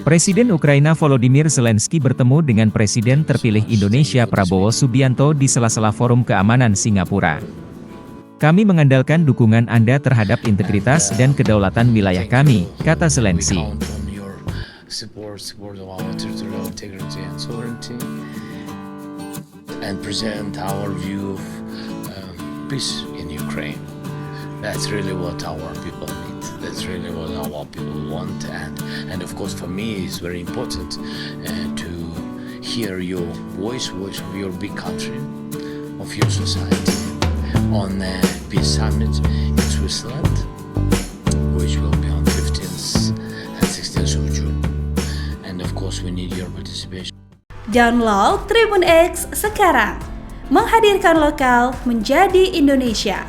Presiden Ukraina Volodymyr Zelensky bertemu dengan Presiden terpilih Indonesia Prabowo Subianto di sela-sela Forum Keamanan Singapura. Kami mengandalkan dukungan Anda terhadap integritas dan kedaulatan wilayah kami, kata Zelensky. And present our view of peace in Ukraine. That's really what our people need. That's really what our people want. And of course, for me, it's very important to hear your voice of your big country, of your society, on the Peace Summit in Switzerland, which will be on 15th and 16th of June. And of course, we need your participation. Download Tribun X sekarang, menghadirkan lokal menjadi Indonesia.